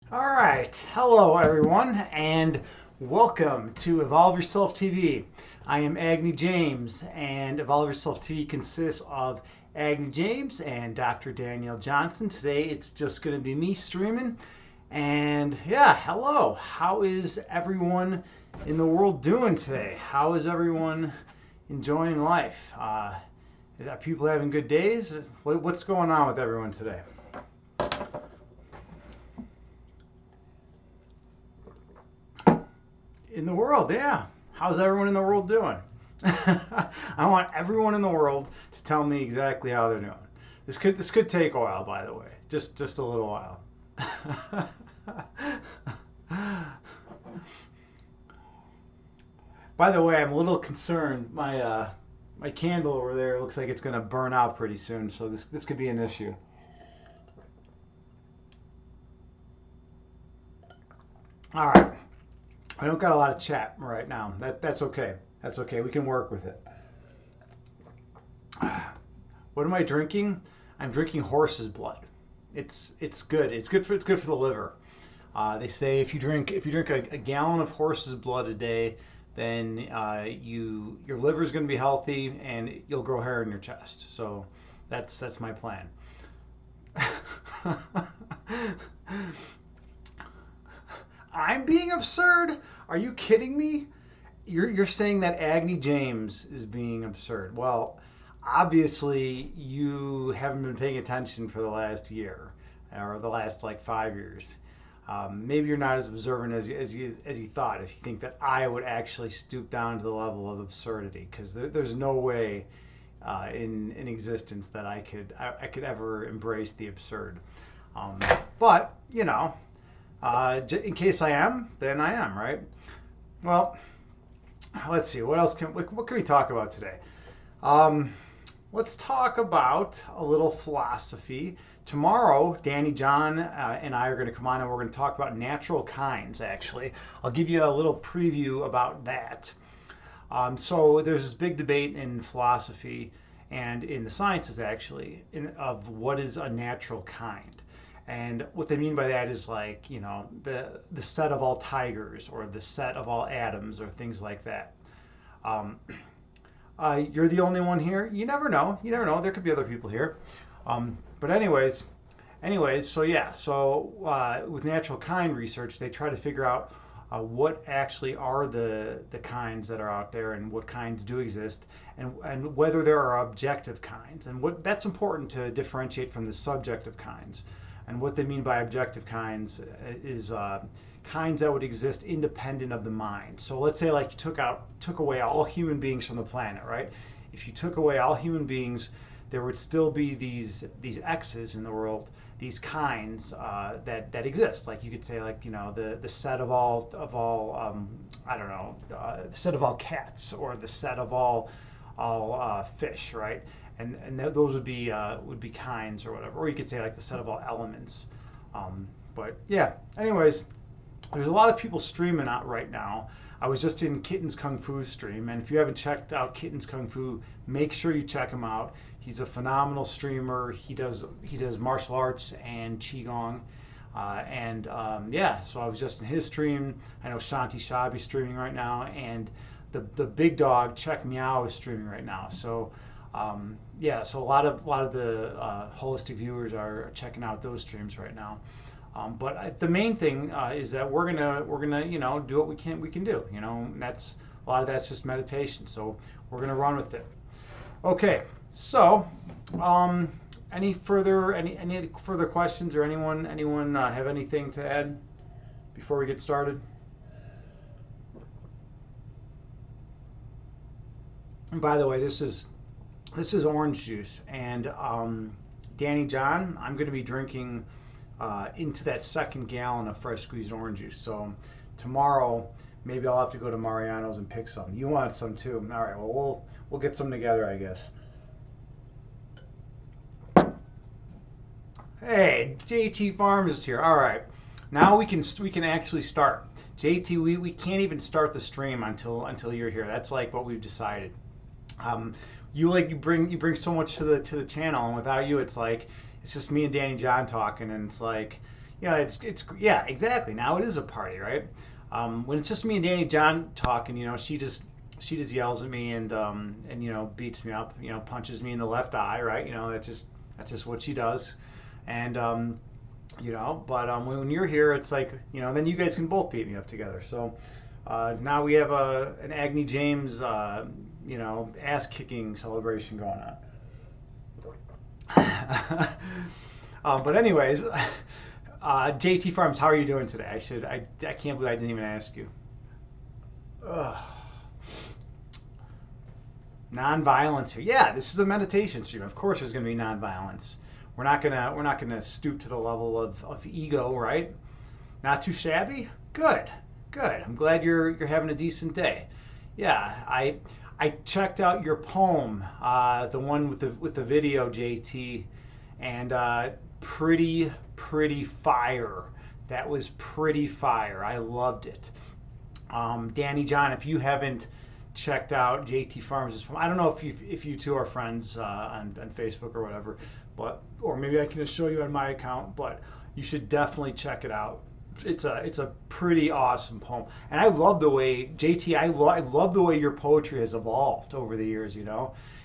All right. Hello, everyone, and welcome to Evolve Yourself TV. I am Agni James, and Evolve Yourself TV consists of Agni James and Dr. Danielle Johnson. Today, it's just going to be me streaming. And yeah, hello. How is everyone in the world doing today? How is everyone enjoying life? Are people having good days? What's going on with everyone today? In the world, yeah. How's everyone in the world doing? I want everyone in the world to tell me exactly how they're doing. This could take a while, by the way. Just a little while. By the way, I'm a little concerned. My candle over there looks like it's going to burn out pretty soon, so this could be an issue. All right. I don't got a lot of chat right now. That's okay. That's okay. We can work with it. What am I drinking? I'm drinking horse's blood. It's good. It's good for the liver. They say if you drink a gallon of horse's blood a day, then your liver is going to be healthy and you'll grow hair in your chest. So that's my plan. I'm being absurd? Are you kidding me? You're saying that Agni James is being absurd. Well, obviously you haven't been paying attention for the last year or the last like 5 years. Maybe you're not as observant as you thought if you think that I would actually stoop down to the level of absurdity, because there's no way in existence that I could ever embrace the absurd. Um, but in case I am, then I am, right? Well, let's see. What can we talk about today? Um, let's talk about a little philosophy. Tomorrow, Danny John and I are going to come on and we're going to talk about natural kinds, actually. I'll give you a little preview about that. So there's this big debate in philosophy and in the sciences, actually, of what is a natural kind. And what they mean by that is like, the set of all tigers or the set of all atoms or things like that. Um, you're the only one here. You never know. You never know. There could be other people here. But anyways, so yeah, with natural kind research, they try to figure out what actually are the kinds that are out there and what kinds do exist, and whether there are objective kinds, and what that's important to differentiate from the subjective kinds. And what they mean by objective kinds is kinds that would exist independent of the mind. So let's say like you took away all human beings from the planet, right? If you took away all human beings, there would still be these X's in the world, these kinds that exist. Like you could say, like the set of all I don't know, the set of all cats or the set of all fish, right? Those would be kinds or whatever. Or you could say like the set of all elements. But yeah, anyways, there's a lot of people streaming out right now. I was just in Kitten's Kung Fu stream, and if you haven't checked out Kitten's Kung Fu, make sure you check him out. He's a phenomenal streamer. He does martial arts and qigong, yeah. So I was just in his stream. I know Shanti Shabi's streaming right now, and the big dog Check Meow is streaming right now. So yeah, so a lot of the holistic viewers are checking out those streams right now. But the main thing is that we're gonna do what we can do. And that's a lot of that's just meditation. So we're gonna run with it. Okay. So any further questions, or anyone have anything to add before we get started? And by the way, this is orange juice, and Danny John, I'm going to be drinking into that second gallon of fresh squeezed orange juice. So tomorrow, maybe I'll have to go to Mariano's and pick some. You want some too? All right. Well, we'll get some together, I guess. Hey, JT Farms is here. All right. Now we can actually start. JT, we can't even start the stream until you're here. That's like what we've decided. Um, you bring so much to the channel, and without you, it's just me and Danny John talking, and it's like, Yeah, it's yeah, exactly. Now it is a party, right? When it's just me and Danny John talking, she just yells at me and beats me up, punches me in the left eye, right? That's just what she does, and but when you're here, it's like then you guys can both beat me up together. So now we have an Agni James ass kicking celebration going on. But anyways, JT Farms, how are you doing today? I can't believe I didn't even ask you. Ugh. Non-violence here. Yeah, this is a meditation stream. Of course, there's going to be non-violence. We're not gonna stoop to the level of ego, right? Not too shabby. Good, good. I'm glad you're having a decent day. Yeah, I checked out your poem, the one with the video, JT, and pretty fire. That was pretty fire. I loved it. Danny John, if you haven't checked out JT Farms, I don't know if you two are friends on Facebook or whatever, or maybe I can just show you on my account, but you should definitely check it out. It's a pretty awesome poem, and I love the way JT. I love the way your poetry has evolved over the years. It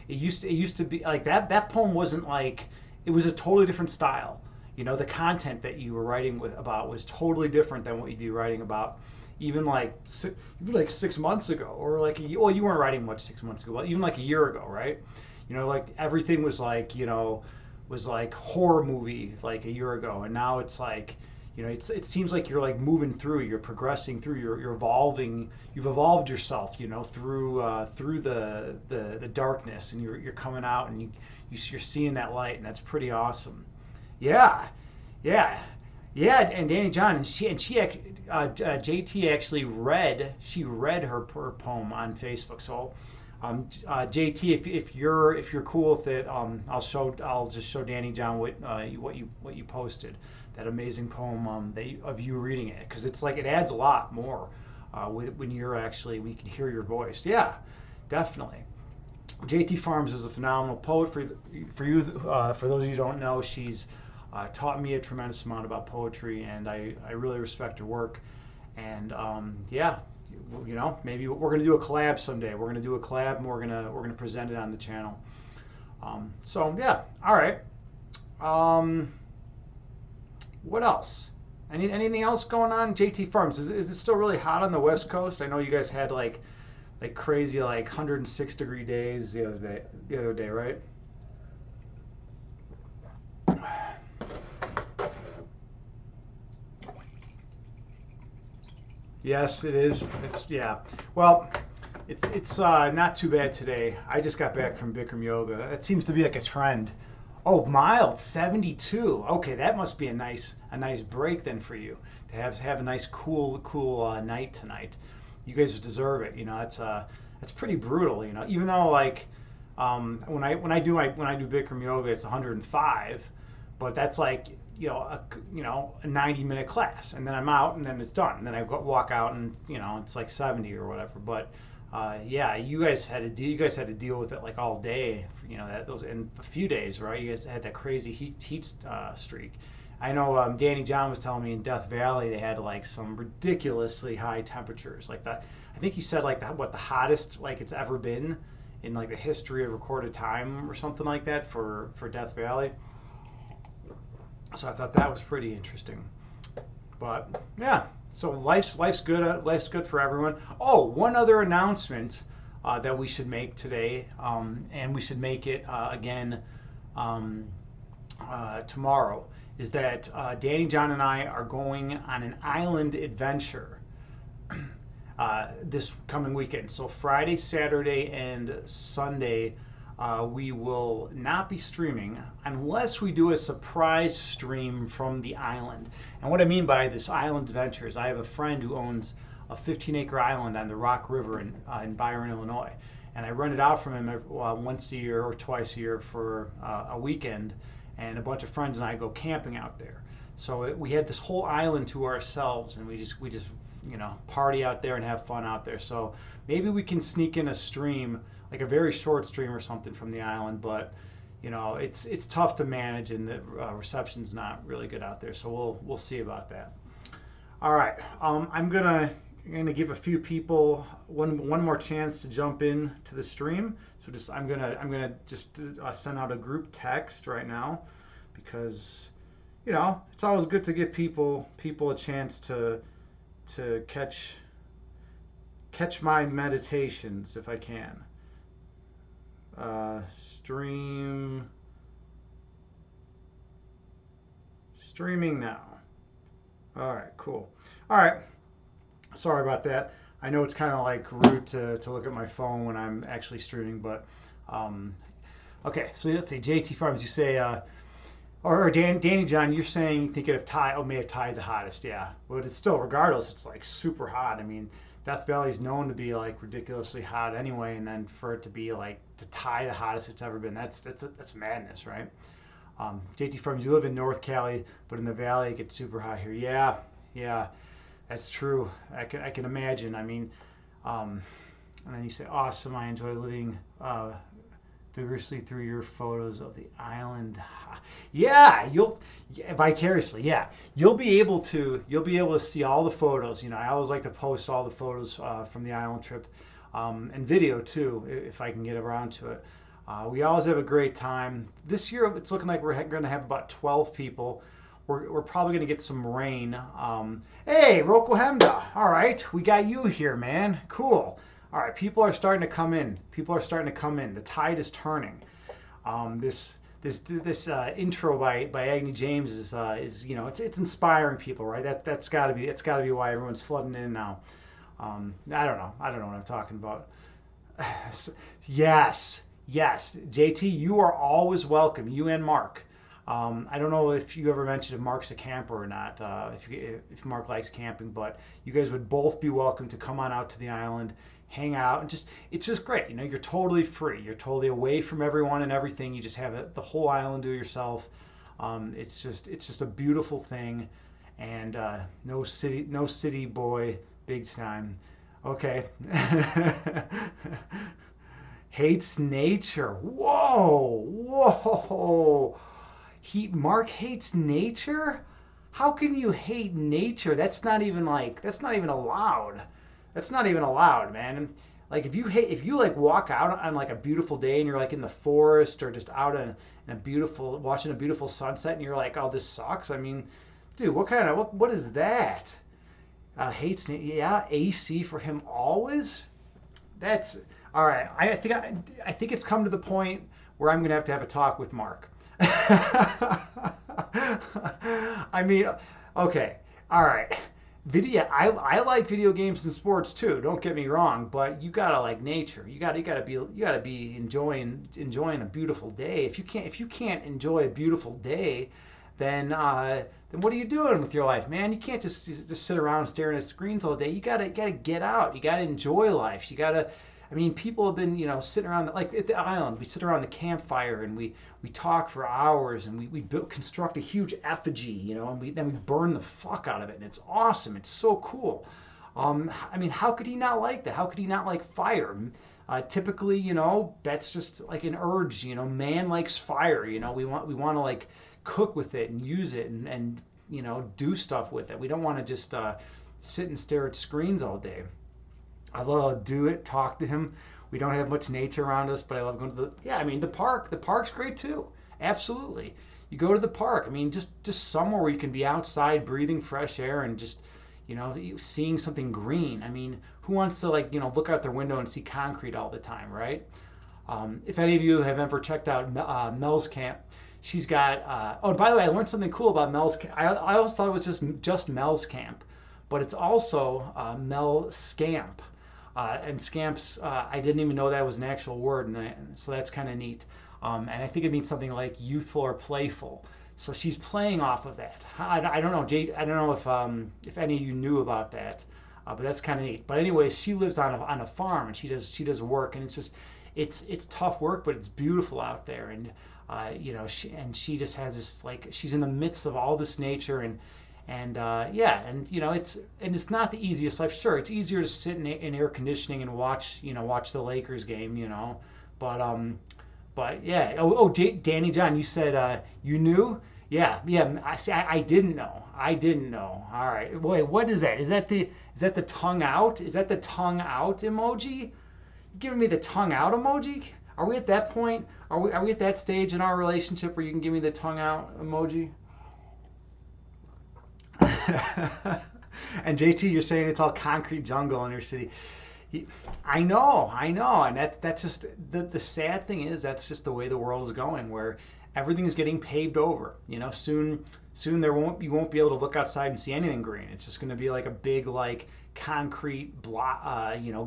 used to be like that poem wasn't like, it was a totally different style. The content that you were writing about was totally different than what you'd be writing about even like 6 months ago, or like well, you weren't writing much 6 months ago, but even like a year ago, right? Like everything was like horror movie like a year ago, and now it's like it seems like you're like moving through, you're progressing through, you're evolving, you've evolved yourself, through the darkness, and you're coming out, and you're seeing that light, and that's pretty awesome. Yeah, yeah, yeah. And Danny John, JT actually read her poem on Facebook. So JT, if you're cool with it, I'll just show Danny John what you posted, that amazing poem, of you reading it, because it's like it adds a lot more when we can hear your voice. Yeah, definitely. JT Farms is a phenomenal poet. For you, for those of you who don't know, she's taught me a tremendous amount about poetry, and I really respect her work. And yeah, maybe we're gonna do a collab someday. We're gonna do a collab, and we're gonna present it on the channel. So yeah, all right. What else? Anything else going on? JT Farms, is it still really hot on the West Coast? I know you guys had like crazy, like 106-degree days the other day, right? Yes, it is. It's yeah. Well, it's not too bad today. I just got back from Bikram yoga. It seems to be like a trend. Oh, mild, 72. Okay, that must be a nice break then for you to have a nice cool night tonight. You guys deserve it. That's pretty brutal. Even though like when I do Bikram yoga, it's 105, but that's like a 90-minute class, and then I'm out, and then it's done, and then walk out, and it's like 70 or whatever. But yeah, you guys had to deal with it like all day, that those in a few days, right? You guys had that crazy heat streak. I know Danny John was telling me in Death Valley they had like some ridiculously high temperatures, like that. I think you said like the hottest like it's ever been in like the history of recorded time or something like that for Death Valley. So I thought that was pretty interesting. But yeah, so life's good. Life's good for everyone. Oh, one other announcement that we should make today, and we should make it again tomorrow, is that Danny, John, and I are going on an island adventure this coming weekend. So Friday, Saturday, and Sunday, we will not be streaming unless we do a surprise stream from the island. And what I mean by this island adventure is I have a friend who owns a 15-acre island on the Rock River in Byron, Illinois. And I rent it out from him once a year or twice a year for a weekend, and a bunch of friends and I go camping out there. So we had this whole island to ourselves, and we just party out there and have fun out there. So maybe we can sneak in a stream, like a very short stream or something from the island. But it's tough to manage, and the reception's not really good out there. So we'll see about that. All right, I'm gonna give a few people one more chance to jump in to the stream. So I'm gonna just send out a group text right now, because it's always good to give people a chance to catch my meditations if I can. Streaming now. All right, cool. All right, sorry about that. I know it's kind of like rude to look at my phone when I'm actually streaming, but um, okay. So let's say JT Farms. You say, or Danny John, you're saying you think it have tied, may have tied the hottest, yeah. But it's still, regardless, it's like super hot. I mean, Death Valley is known to be like ridiculously hot anyway, and then for it to be like to tie the hottest it's ever been, that's madness, right? JT Farms, you live in North Cali, but in the Valley it gets super hot here. Yeah, yeah, that's true. I can imagine. I mean, and then you say, awesome. I enjoy living vigorously through your photos of the island. Yeah, you'll vicariously. Yeah, you'll be able to see all the photos. I always like to post all the photos from the island trip, and video too, if I can get around to it. We always have a great time. This year, it's looking like we're going to have about 12 people. We're probably going to get some rain. Hey, Rokohemda. All right, we got you here, man. Cool. All right, people are starting to come in. The tide is turning. This intro by Agni James is it's inspiring people, right? That's got to be why everyone's flooding in now. I don't know what I'm talking about. Yes, JT, you are always welcome. You and Mark. I don't know if you ever mentioned if Mark's a camper or not. If Mark likes camping, but you guys would both be welcome to come on out to the island, hang out, and it's just great. You're totally free. You're totally away from everyone and everything. You just have the whole island to yourself. It's just a beautiful thing, and no city boy, big time. Okay. Hates nature. Whoa. Mark hates nature? How can you hate nature? That's not even allowed. That's not even allowed, man. Like if you like walk out on like a beautiful day and you're like in the forest or just out in watching a beautiful sunset and you're like, oh, this sucks. I mean, dude, what is that? Hates, yeah, AC for him always. That's all right. I think it's come to the point where I'm gonna have a talk with Mark. I mean, okay, all right. I like video games and sports too. Don't get me wrong, but you gotta like nature. You gotta be enjoying a beautiful day. If you can't enjoy a beautiful day, then what are you doing with your life, man? You can't just sit around staring at screens all day. You gotta get out. You gotta enjoy life. I mean, people have been, sitting around, like at the island, we sit around the campfire and we talk for hours and we construct a huge effigy, and then we burn the fuck out of it. And it's awesome. It's so cool. I mean, how could he not like that? How could he not like fire? Typically, that's just like an urge, man likes fire, we want to like cook with it and use it and do stuff with it. We don't want to just sit and stare at screens all day. I love to do it, talk to him. We don't have much nature around us, but I love going to the park. The park's great too. Absolutely. You go to the park. I mean, just somewhere where you can be outside breathing fresh air and just, seeing something green. I mean, who wants to look out their window and see concrete all the time, right? If any of you have ever checked out Mel's camp, she's got, oh, by the way, I learned something cool about Mel's camp. I always thought it was just Mel's camp, but it's also Mel Scamp. And scamps, I didn't even know that was an actual word, and so that's kind of neat. And I think it means something like youthful or playful. So she's playing off of that. I don't know, Jay. I don't know if any of you knew about that, but that's kind of neat. But anyways, she lives on a farm, and she does work, and it's tough work, but it's beautiful out there, and she just has this she's in the midst of all this nature and it's not the easiest life. Sure, it's easier to sit in air conditioning and watch the Lakers game, but But yeah. Danny John, you said you knew. Yeah, yeah. I see. I didn't know. I didn't know. All right. Wait, what is that? Is that the tongue out? Is that the tongue out emoji? You giving me the tongue out emoji? Are we at that point? Are we at that stage in our relationship where you can give me the tongue out emoji? And JT, you're saying it's all concrete jungle in your city. I know, and that's just the sad thing is that's just the way the world is going, where everything is getting paved over. Soon you won't be able to look outside and see anything green. It's just going to be like a big like concrete block,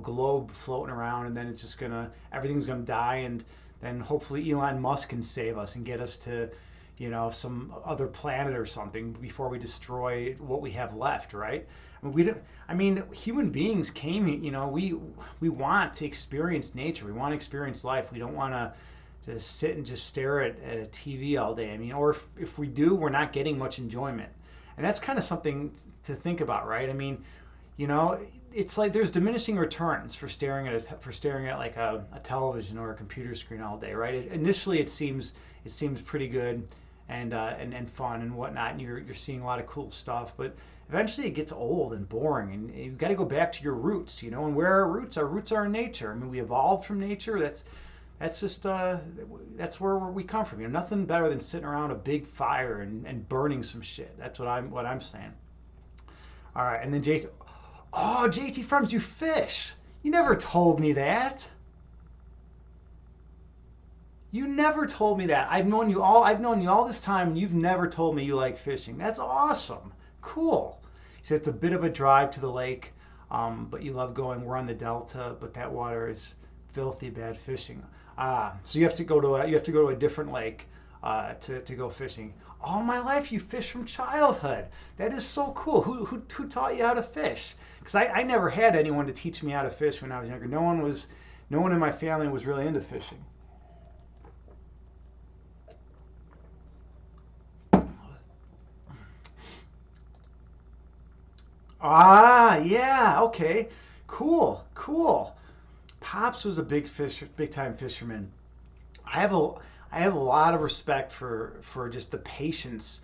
globe floating around, and then everything's gonna die, and then hopefully Elon Musk can save us and get us to some other planet or something before we destroy what we have left, right? We don't, I mean, human beings came, we want to experience nature. We want to experience life. We don't want to just sit and just stare at a TV all day. I mean, or if we do, we're not getting much enjoyment. And that's kind of something to think about, right? I mean, you know, it's like there's diminishing returns for staring at like a television or a computer screen all day, right? Initially, it seems pretty good and fun and whatnot, and you're seeing a lot of cool stuff, but eventually it gets old and boring, and you've got to go back to your roots, and where our roots? Our roots are in nature. I mean, we evolved from nature. That's just that's where we come from. Nothing better than sitting around a big fire and burning some shit. That's what I'm saying. All right, and then JT. Oh, JT Farms, you fish. You never told me that. You never told me that. I've known you all this time, and you've never told me you like fishing. That's awesome. Cool. You said it's a bit of a drive to the lake, but you love going. We're on the delta, but that water is filthy bad fishing. So you have to go to a different lake to go fishing. All my life you fish from childhood. That is so cool. Who taught you how to fish? Because I never had anyone to teach me how to fish when I was younger. No one in my family was really into fishing. Yeah, okay. Cool, cool. Pops was a big time fisherman. I have a I have a lot of respect for just the patience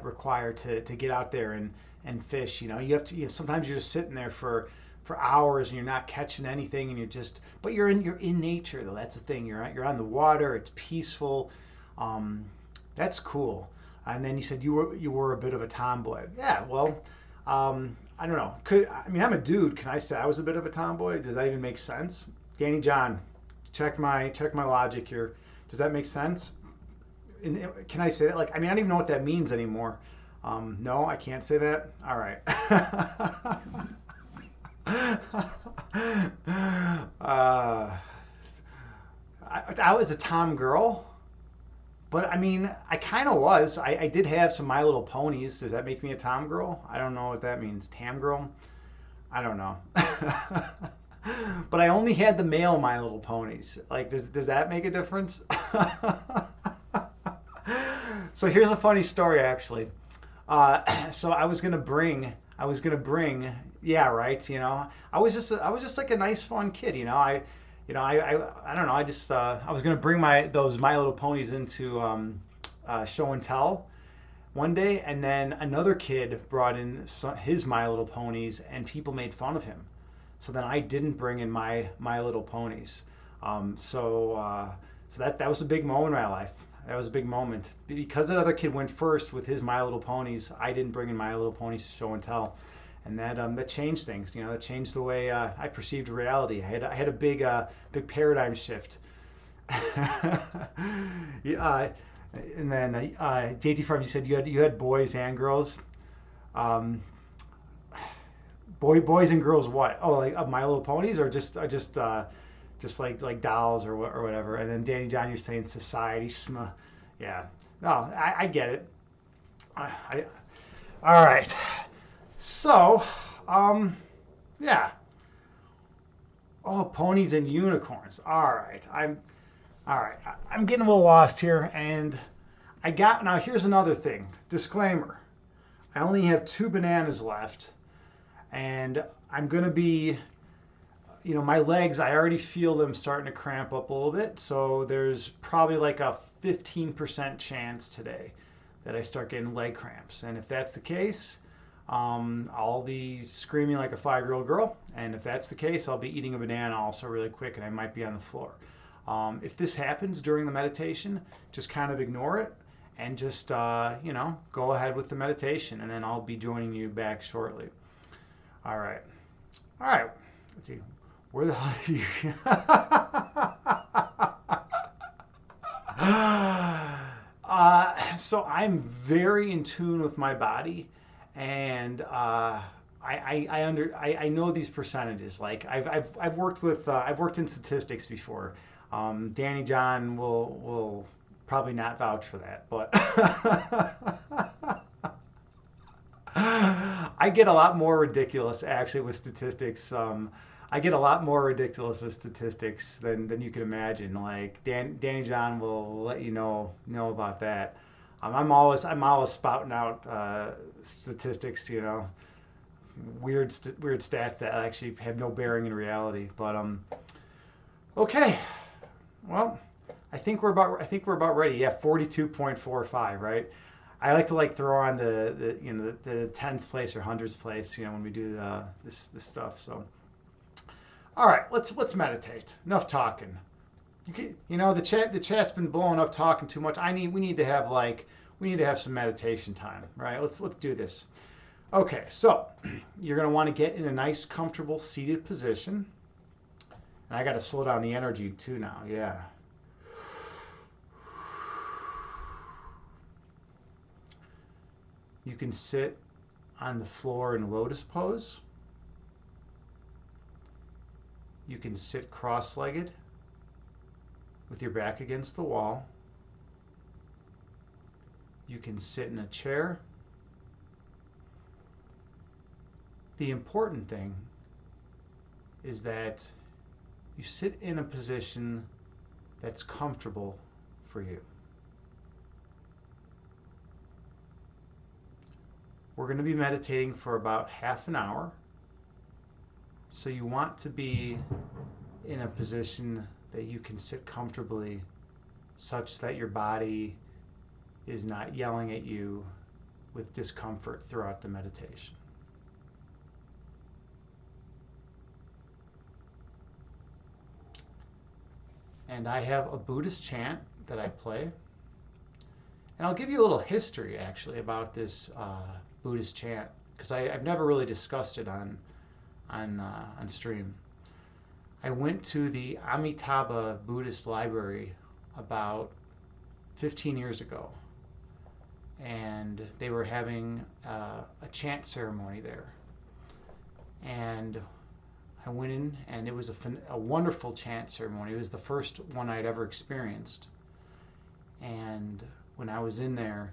required to get out there and fish. You have to. Sometimes you're just sitting there for hours and you're not catching anything, and but you're in nature though. That's the thing. You're on the water. It's peaceful. Um, that's cool. And then you said you were a bit of a tomboy. Yeah. Well, I don't know. I'm a dude. Can I say I was a bit of a tomboy? Does that even make sense? Danny John, check my logic here. Does that make sense? Can I say that? I don't even know what that means anymore. No, I can't say that. All right. I was a Tom girl, but I kind of was. I did have some My Little Ponies. Does that make me a Tom girl? I don't know what that means. Tam girl? I don't know. But I only had the male My Little Ponies. Does that make a difference? So here's a funny story, actually. So yeah, right. I was just like a nice, fun kid. I don't know. I was gonna bring those My Little Ponies into show and tell one day, and then another kid brought in his My Little Ponies, and people made fun of him. So then I didn't bring in my Little Ponies. So that was a big moment in my life. That was a big moment because that other kid went first with his My Little Ponies. I didn't bring in My Little Ponies to show and tell, and that changed things. That changed the way I perceived reality. I had a big paradigm shift. Yeah, and then JT Farms, you said you had boys and girls. Um, boys and girls, what? Oh, like My Little Ponies, or just like dolls or whatever. And then Danny John, you're saying society, yeah. No, I get it. I all right. So, yeah. Oh, ponies and unicorns. All right. I'm getting a little lost here, and now. Here's another thing. Disclaimer. I only have 2 bananas left, and I'm gonna be my legs, I already feel them starting to cramp up a little bit. So there's probably like a 15% chance today that I start getting leg cramps. And if that's the case, I'll be screaming like a 5-year-old girl. And if that's the case, I'll be eating a banana also really quick and I might be on the floor. If this happens during the meditation, just kind of ignore it and just, go ahead with the meditation. And then I'll be joining you back shortly. All right. All right. Let's see. Where the hell are you? So I'm very in tune with my body, and I know these percentages. Like I've worked with I've worked in statistics before. Danny John will probably not vouch for that, but I get a lot more ridiculous actually with statistics. I get a lot more ridiculous with statistics than you can imagine. Like Danny John will let you know about that. I'm always spouting out statistics, weird stats that actually have no bearing in reality. But okay, well, I think we're about ready. Yeah, 42.45, right? I like to throw on the tens place or hundreds place, when we do this stuff. So, all right, let's meditate. Enough talking. The chat's been blowing up talking too much. We need to have some meditation time, right? Let's do this. Okay, so you're gonna want to get in a nice, comfortable seated position. And I got to slow down the energy too now. Yeah. You can sit on the floor in lotus pose. You can sit cross-legged with your back against the wall. You can sit in a chair. The important thing is that you sit in a position that's comfortable for you. We're going to be meditating for about half an hour. So you want to be in a position that you can sit comfortably such that your body is not yelling at you with discomfort throughout the meditation. And I have a Buddhist chant that I play. And I'll give you a little history actually about this Buddhist chant because I've never really discussed it on stream. I went to the Amitabha Buddhist Library about 15 years ago, and they were having a chant ceremony there. And I went in, and it was a wonderful chant ceremony. It was the first one I'd ever experienced. And when I was in there,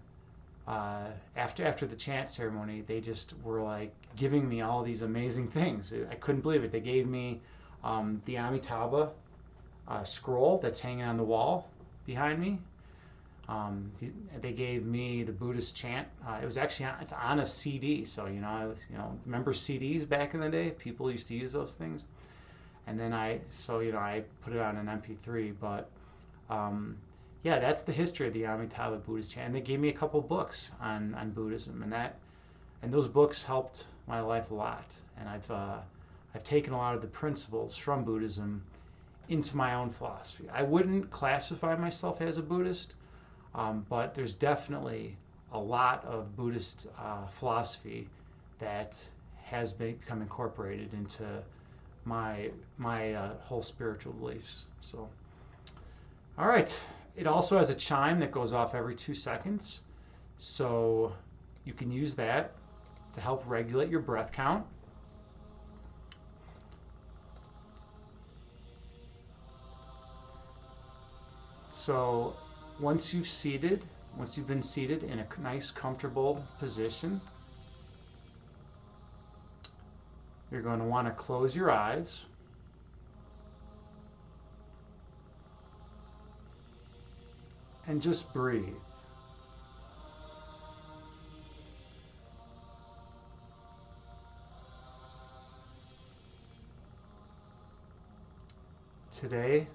after the chant ceremony, they just were giving me all these amazing things. I couldn't believe it. They gave me the Amitabha scroll that's hanging on the wall behind me. They gave me the Buddhist chant. It was actually it's on a CD. So remember CDs back in the day? People used to use those things. And then I put it on an MP3. But yeah, that's the history of the Amitabha Buddhist chant. And they gave me a couple books on Buddhism, and those books helped my life a lot. And I've taken a lot of the principles from Buddhism into my own philosophy. I wouldn't classify myself as a Buddhist, but there's definitely a lot of Buddhist philosophy that has become incorporated into my whole spiritual beliefs. So, all right. It also has a chime that goes off every 2 seconds, so you can use that to help regulate your breath count. So once you've been seated in a nice, comfortable position, you're going to want to close your eyes. And just breathe. Today,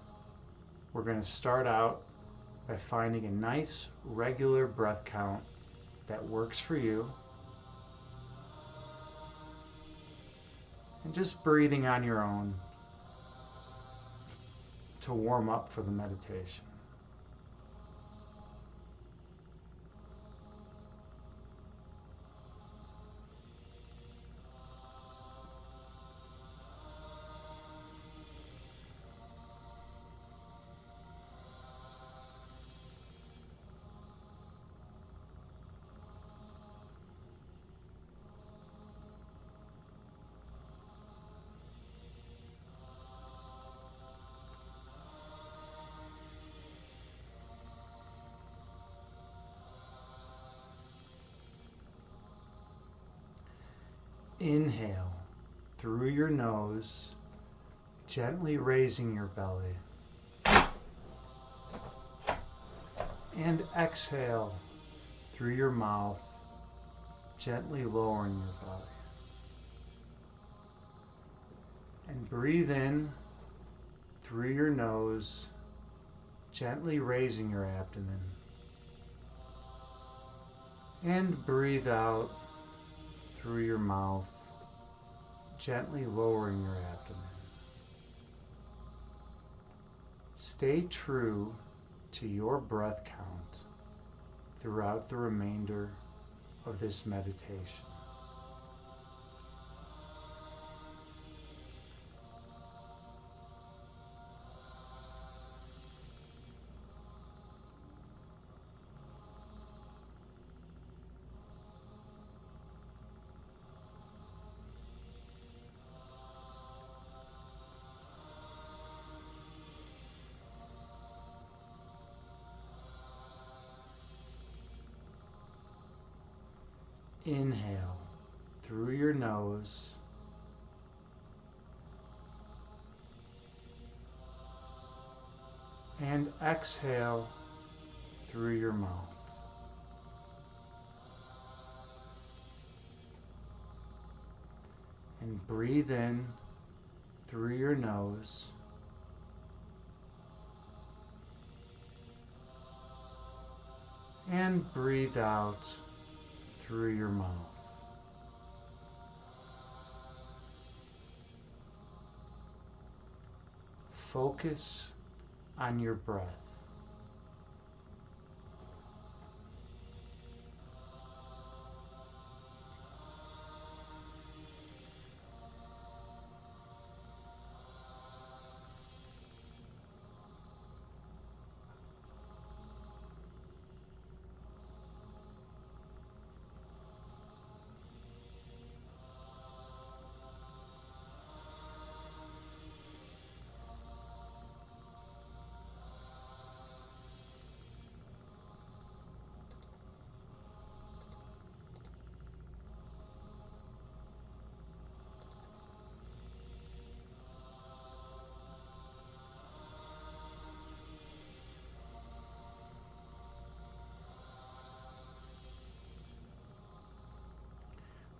we're going to start out by finding a nice regular breath count that works for you, and just breathing on your own to warm up for the meditation. Inhale through your nose, gently raising your belly. And exhale through your mouth, gently lowering your belly. And breathe in through your nose, gently raising your abdomen. And breathe out through your mouth, gently lowering your abdomen. Stay true to your breath count throughout the remainder of this meditation. Inhale through your nose, and exhale through your mouth. And breathe in through your nose, and breathe out through your mouth. Focus on your breath.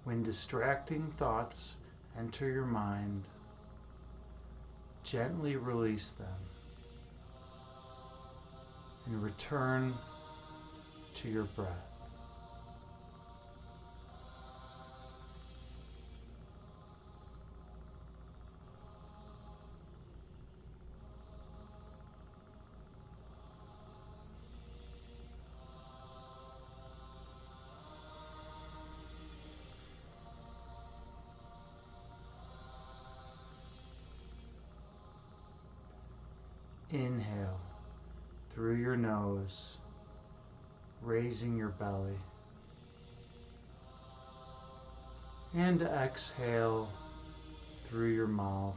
When distracting thoughts enter your mind, gently release them and return to your breath. Inhale through your nose, raising your belly. And exhale through your mouth,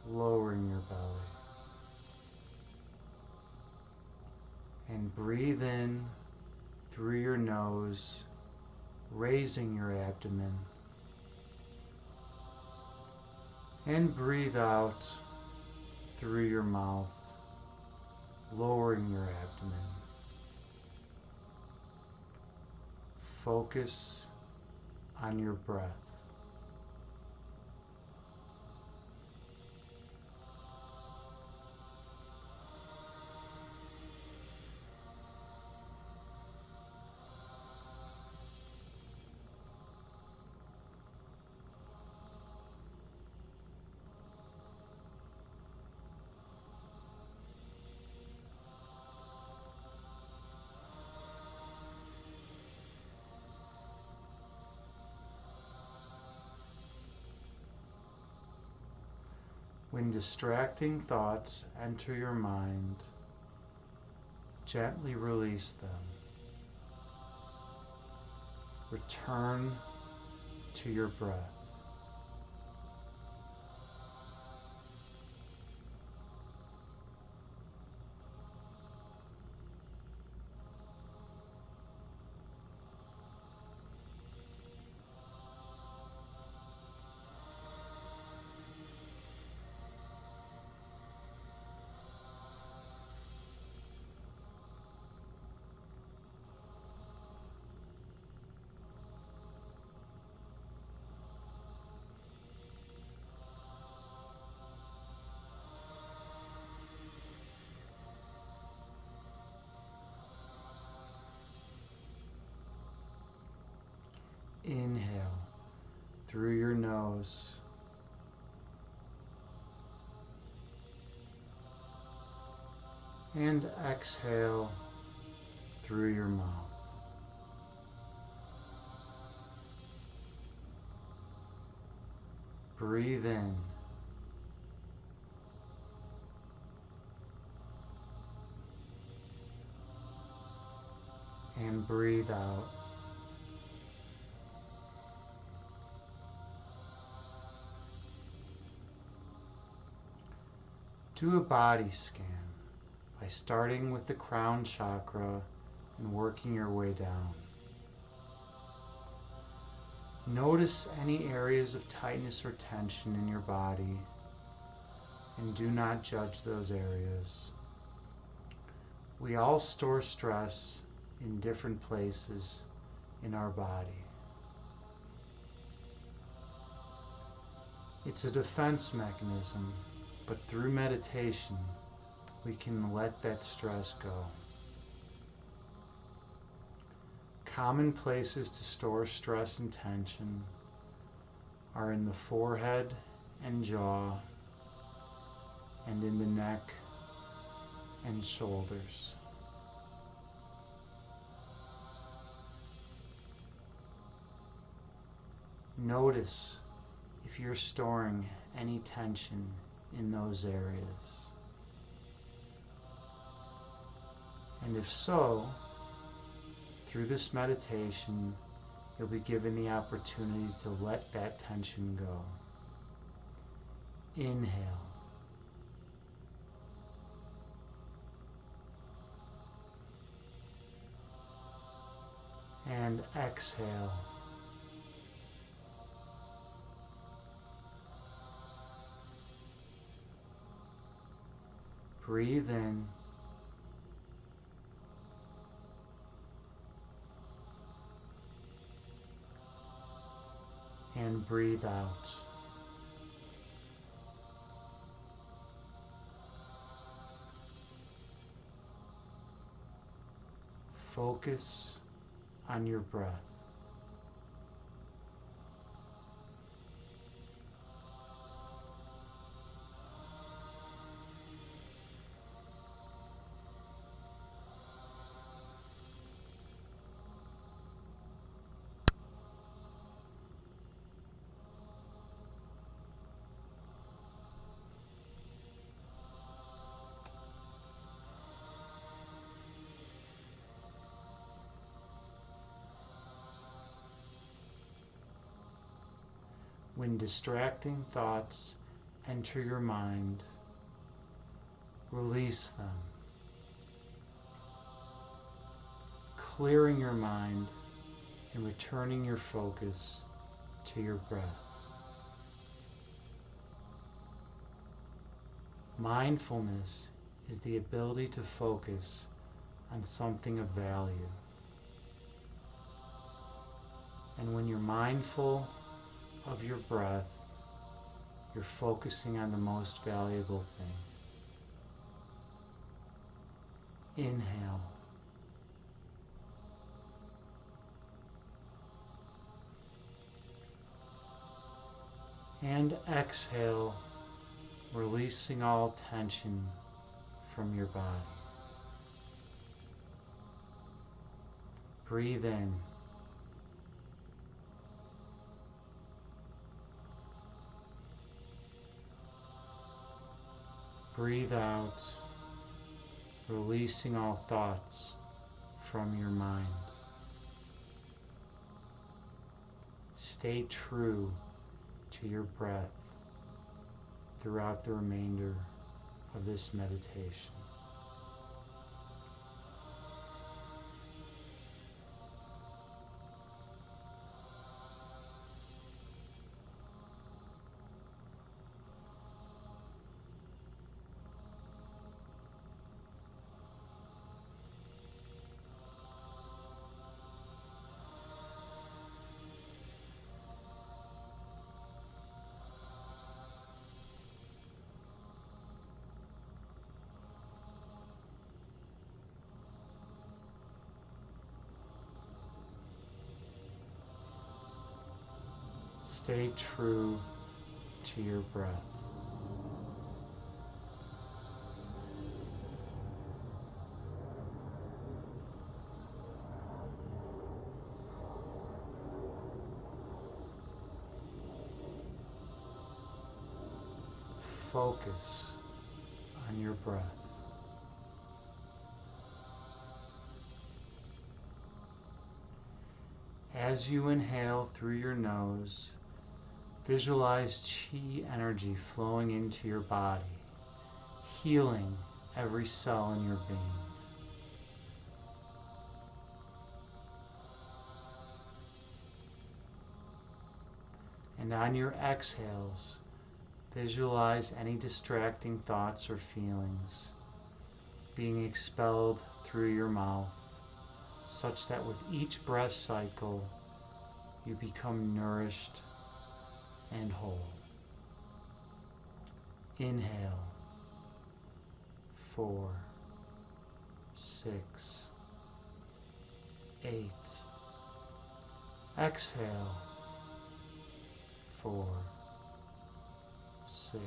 lowering your belly. And breathe in through your nose, raising your abdomen. And breathe out through your mouth, lowering your abdomen. Focus on your breath. When distracting thoughts enter your mind, gently release them. Return to your breath. Inhale through your nose. And exhale through your mouth. Breathe in. And breathe out. Do a body scan by starting with the crown chakra and working your way down. Notice any areas of tightness or tension in your body and do not judge those areas. We all store stress in different places in our body. It's a defense mechanism, but through meditation, we can let that stress go. Common places to store stress and tension are in the forehead and jaw, and in the neck and shoulders. Notice if you're storing any tension in those areas. And if so, through this meditation, you'll be given the opportunity to let that tension go. Inhale. And exhale. Breathe in. And breathe out. Focus on your breath. When distracting thoughts enter your mind, release them, clearing your mind and returning your focus to your breath. Mindfulness is the ability to focus on something of value. And when you're mindful of your breath, you're focusing on the most valuable thing. Inhale. And exhale, releasing all tension from your body. Breathe in. breathe out, releasing all thoughts from your mind. Stay true to your breath throughout the remainder of this meditation. Stay true to your breath. Focus on your breath. As you inhale through your nose, visualize chi energy flowing into your body, healing every cell in your being. And on your exhales, visualize any distracting thoughts or feelings being expelled through your mouth, such that with each breath cycle, you become nourished and whole. Inhale, 4, 6, 8. Exhale, 4, 6,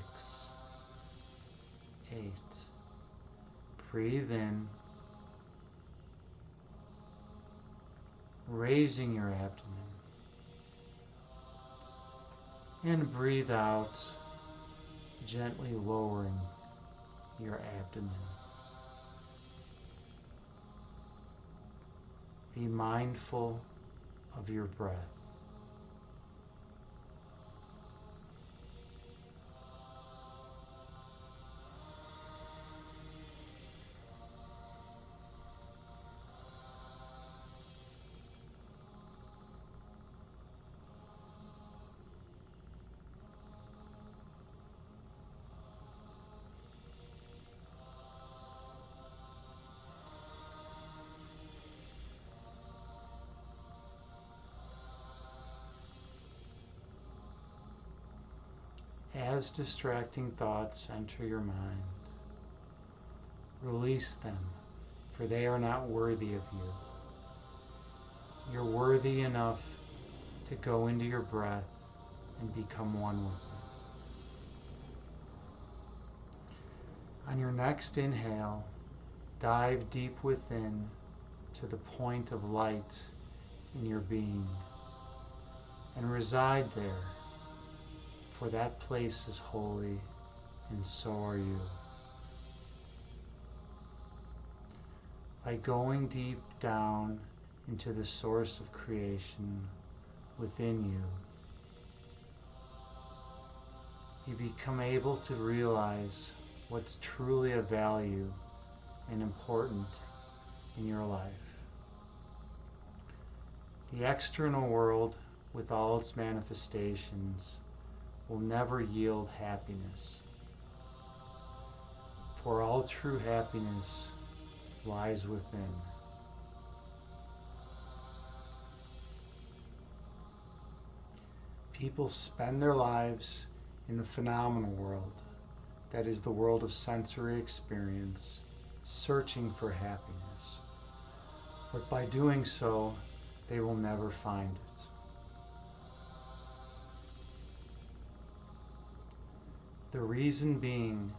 8. Breathe in, raising your abdomen. And breathe out, gently lowering your abdomen. Be mindful of your breath. As distracting thoughts enter your mind, release them, for they are not worthy of you. You're worthy enough to go into your breath and become one with it. On your next inhale, dive deep within to the point of light in your being and reside there, for that place is holy and so are you. By going deep down into the source of creation within you, you become able to realize what's truly of value and important in your life. The external world, with all its manifestations, will never yield happiness. For all true happiness lies within. People spend their lives in the phenomenal world, that is the world of sensory experience, searching for happiness. But by doing so, they will never find it. The reason being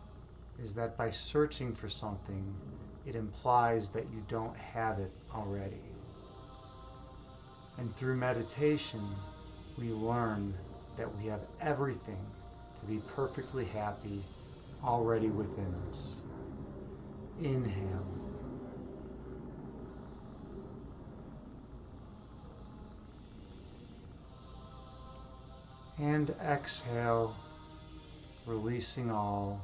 is that by searching for something, it implies that you don't have it already. And through meditation, we learn that we have everything to be perfectly happy already within us. Inhale. And exhale, releasing all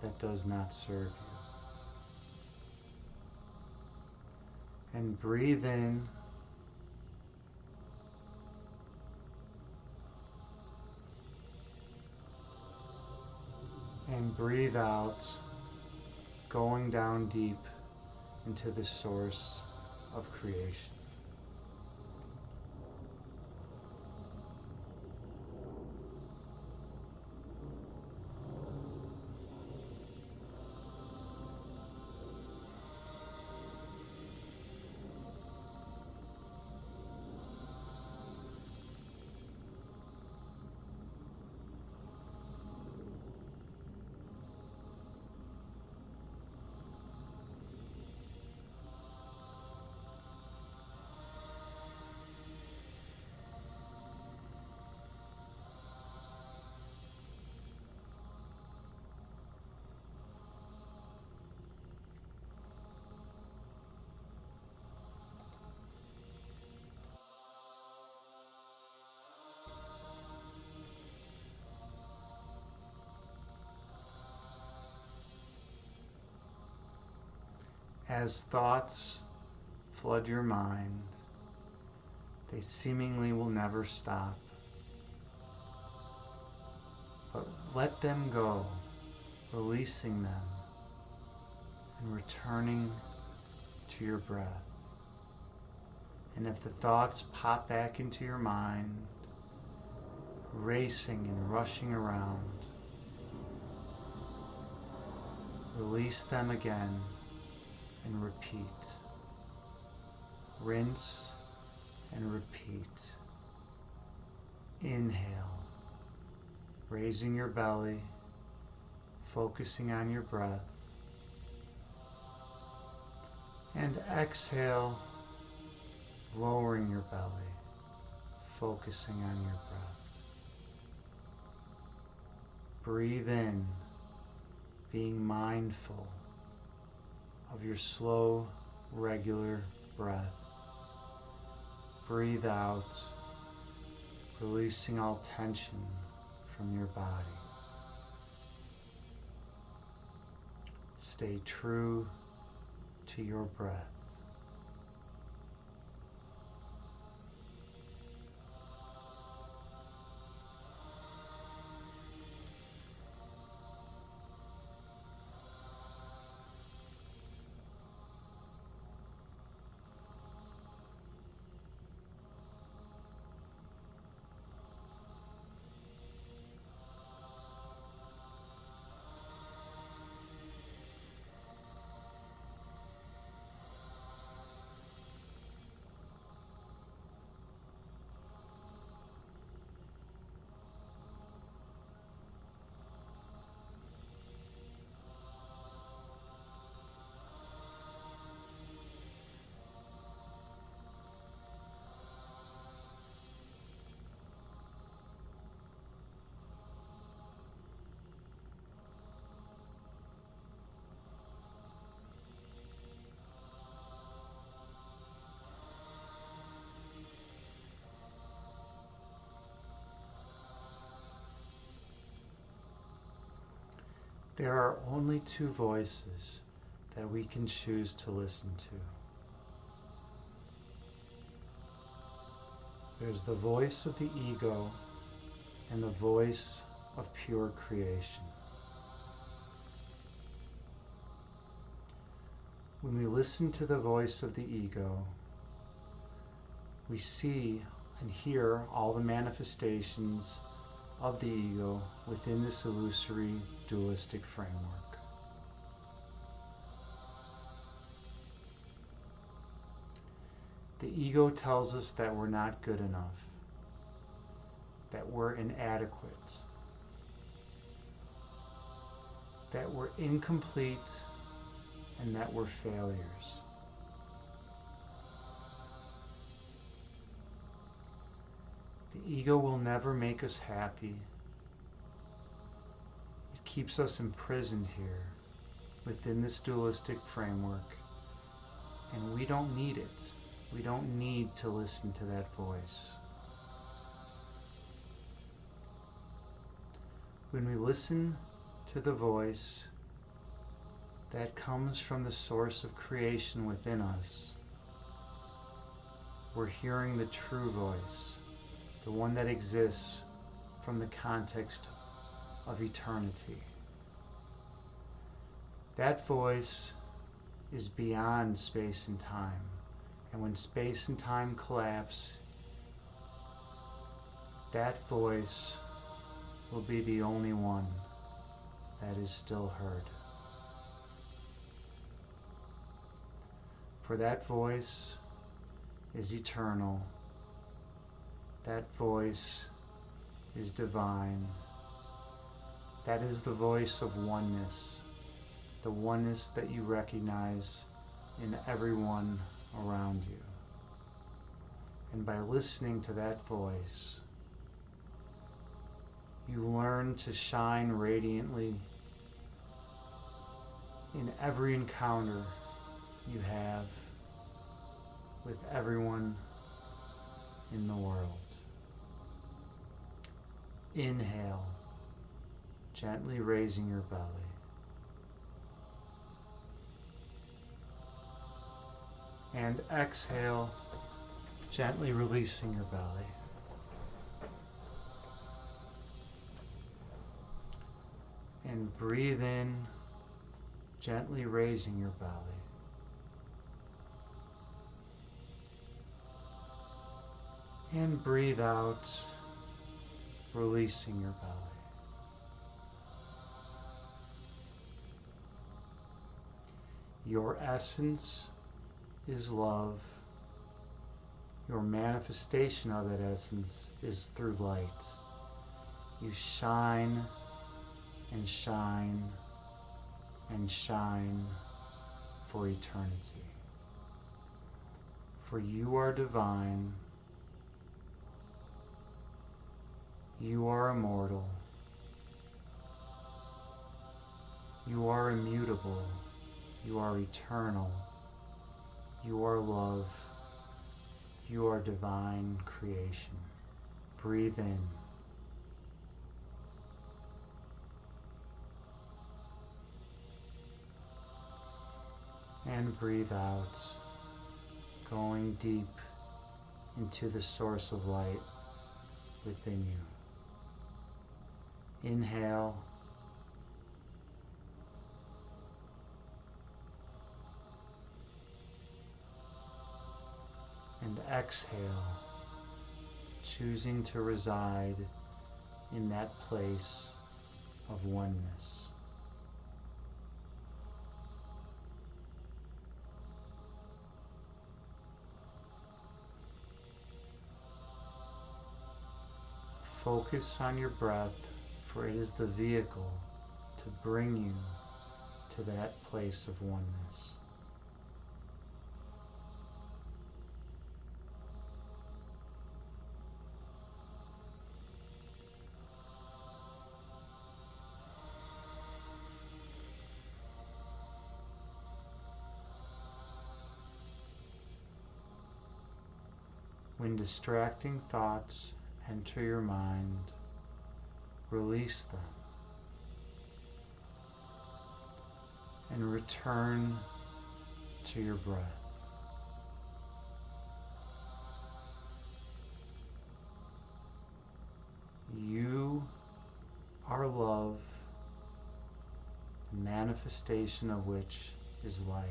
that does not serve you. And breathe in. And breathe out, going down deep into the source of creation. As thoughts flood your mind, they seemingly will never stop. But let them go, releasing them and returning to your breath. And if the thoughts pop back into your mind, racing and rushing around, release them again and repeat. Rinse and repeat. Inhale, raising your belly, focusing on your breath. And exhale, lowering your belly, focusing on your breath. Breathe in, being mindful of your slow, regular breath. Breathe out, releasing all tension from your body. Stay true to your breath. There are only two voices that we can choose to listen to. There's the voice of the ego and the voice of pure creation. When we listen to the voice of the ego, we see and hear all the manifestations of the ego within this illusory dualistic framework. The ego tells us that we're not good enough, that we're inadequate, that we're incomplete, and that we're failures. The ego will never make us happy. It keeps us imprisoned here within this dualistic framework, and we don't need it. We don't need to listen to that voice. When we listen to the voice that comes from the source of creation within us, we're hearing the true voice, the one that exists from the context of eternity. That voice is beyond space and time, and when space and time collapse, that voice will be the only one that is still heard. For that voice is eternal. That voice is divine. That is the voice of oneness, the oneness that you recognize in everyone around you. And by listening to that voice, you learn to shine radiantly in every encounter you have with everyone in the world. Inhale, gently raising your belly. And exhale, gently releasing your belly. And breathe in, gently raising your belly. And breathe out, releasing your belly. Your essence is love. Your manifestation of that essence is through light. You shine and shine and shine for eternity. For you are divine. You are immortal. You are immutable. You are eternal. You are love. You are divine creation. Breathe in. And breathe out, going deep into the source of light within you. Inhale. And exhale, choosing to reside in that place of oneness. Focus on your breath, for it is the vehicle to bring you to that place of oneness. When distracting thoughts enter your mind, release them and return to your breath. You are love, the manifestation of which is light.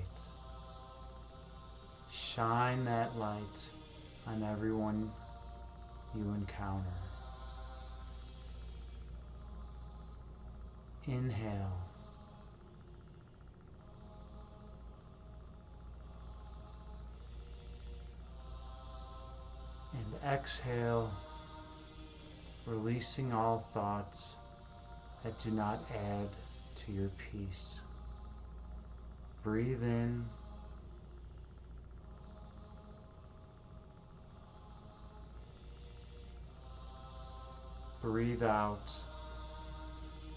Shine that light on everyone you encounter. Inhale. And exhale, releasing all thoughts that do not add to your peace. Breathe in. Breathe out,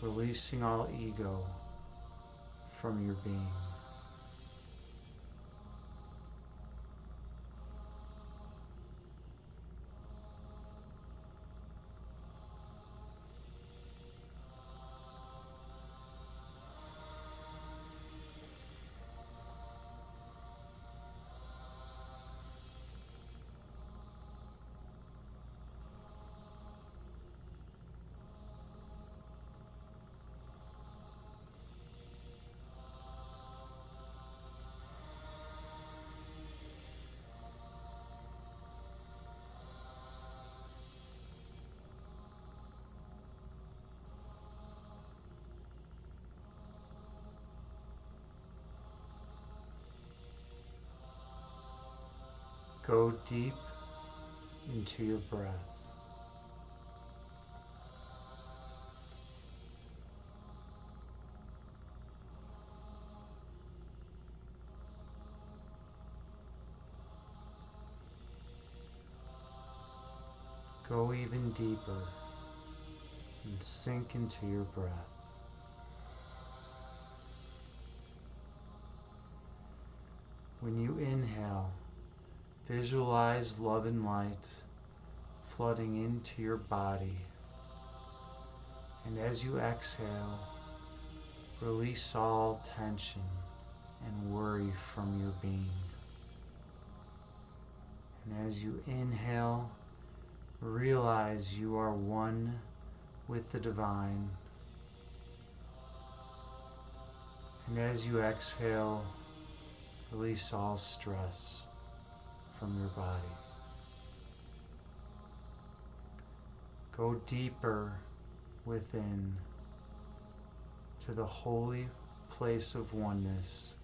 releasing all ego from your being. Go deep into your breath. Go even deeper and sink into your breath. When you inhale, visualize love and light flooding into your body. And as you exhale, release all tension and worry from your being. And as you inhale, realize you are one with the divine. And as you exhale, release all stress from your body. Go deeper within to the holy place of oneness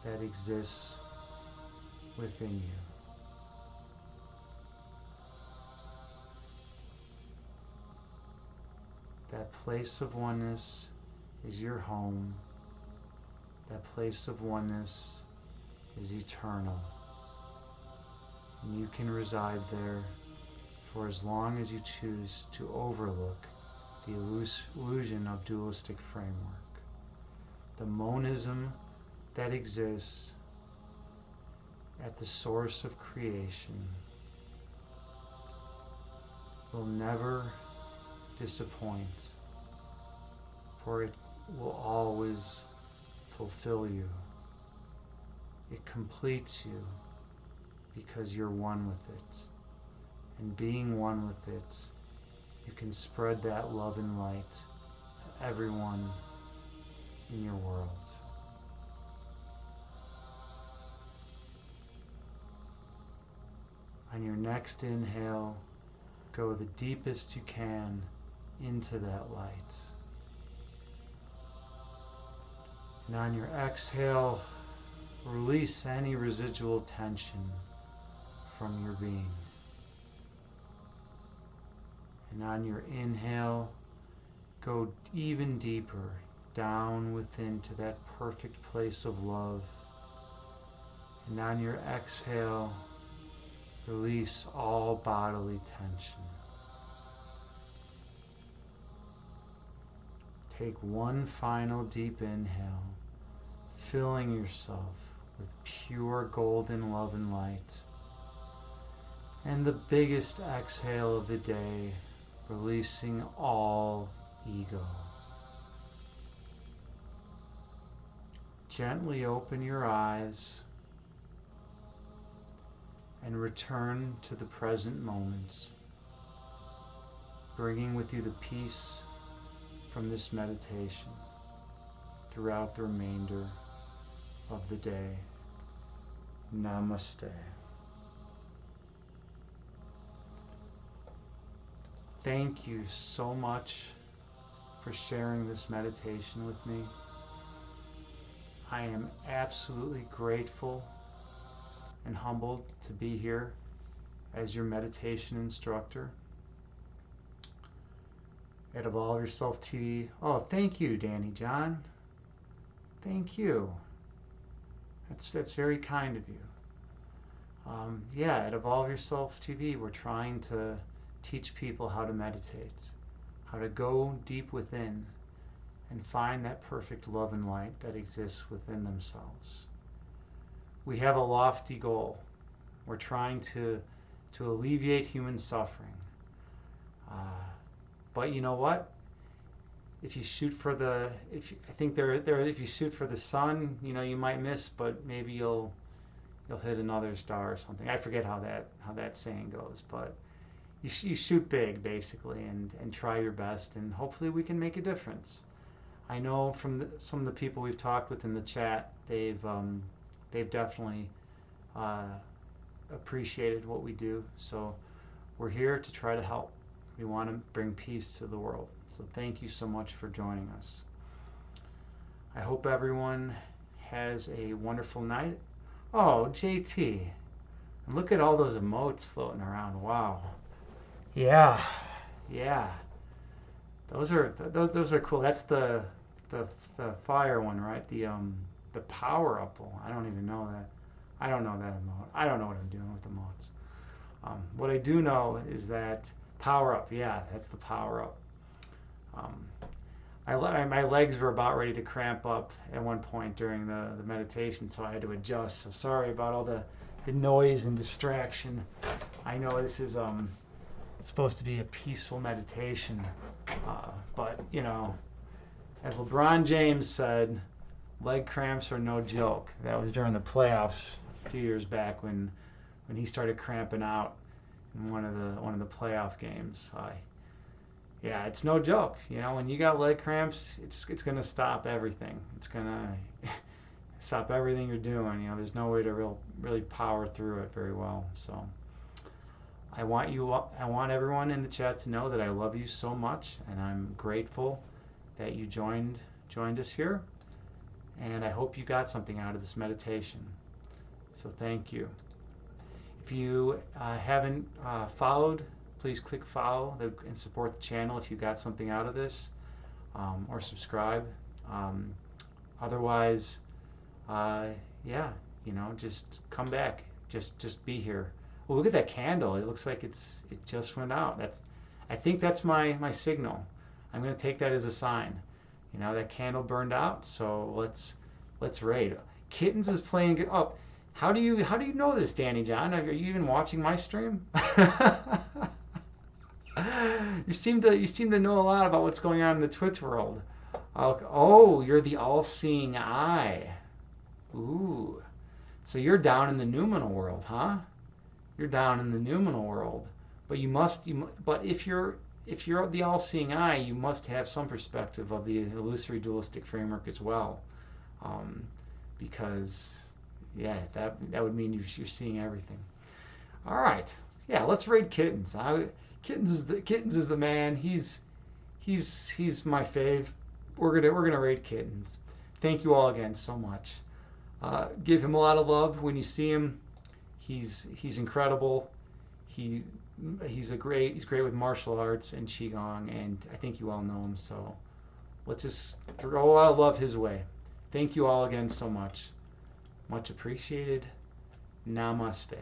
that exists within you. That place of oneness is your home. That place of oneness is eternal. And you can reside there for as long as you choose to overlook the illusion of dualistic framework. The monism that exists at the source of creation will never disappoint, for it will always fulfill you. It completes you because you're one with it. And being one with it, you can spread that love and light to everyone in your world. On your next inhale, go the deepest you can into that light. And on your exhale, release any residual tension from your being. And on your inhale, go even deeper down within to that perfect place of love. And on your exhale, release all bodily tension. Take one final deep inhale, filling yourself with pure golden love and light. And the biggest exhale of the day, releasing all ego. Gently open your eyes and return to the present moments, bringing with you the peace from this meditation throughout the remainder of the day. Namaste. Thank you so much for sharing this meditation with me. I am absolutely grateful and humbled to be here as your meditation instructor at Evolve Yourself TV. Oh, thank you, Danny John. Thank you. That's very kind of you. Yeah, at Evolve Yourself TV, we're trying to teach people how to meditate, how to go deep within and find that perfect love and light that exists within themselves. We have a lofty goal. We're trying to alleviate human suffering. Uh, but you know what? If you shoot for the, if you, I think if you shoot for the sun, you might miss, but maybe you'll hit another star or something. I forget how that saying goes, but you shoot big basically, and try your best, and hopefully we can make a difference. I know from some of the people we've talked with in the chat, they've definitely uh, appreciated what we do. So we're here to try to help. We want to bring peace to the world. So thank you so much for joining us. I hope everyone has a wonderful night. Oh, JT, and look at all those emotes floating around. Wow. Yeah, yeah. Those are cool. That's the fire one, right? The power up one. I don't even know that. I don't know that emote. I don't know what I'm doing with emotes. What I do know is that power up. Yeah, that's the power up. Um, my legs were about ready to cramp up at one point during the meditation, so I had to adjust. So sorry about all the noise and distraction. I know this is it's supposed to be a peaceful meditation, but as LeBron James said, leg cramps are no joke. That was during the playoffs a few years back when he started cramping out in one of the playoff games. Yeah, it's no joke. When you got leg cramps, it's gonna stop everything. It's gonna stop everything you're doing. There's no way to really power through it very well. So I want everyone in the chat to know that I love you so much, and I'm grateful that you joined us here. And I hope you got something out of this meditation. So thank you. If you haven't followed, please click follow and support the channel if you got something out of this, or subscribe. Otherwise, yeah, just come back. Just be here. Well, look at that candle. It looks like it just went out. I think that's my signal. I'm going to take that as a sign. That candle burned out. So let's raid. Kittens is playing. Oh, how do you know this, Danny John? Are you even watching my stream? You seem to know a lot about what's going on in the Twitch world. Oh, you're the all-seeing eye. Ooh, so you're down in the noumenal world, huh? You're down in the noumenal world, but but if you're the all-seeing eye, you must have some perspective of the illusory dualistic framework as well, because yeah, that would mean you're seeing everything. All right, yeah, let's raid Kittens. Kittens is the man. He's my fave. We're gonna raid Kittens. Thank you all again so much. Give him a lot of love when you see him. He's incredible. He's great with martial arts and qigong, and I think you all know him. So let's just throw a lot of love his way. Thank you all again so much. Much appreciated. Namaste.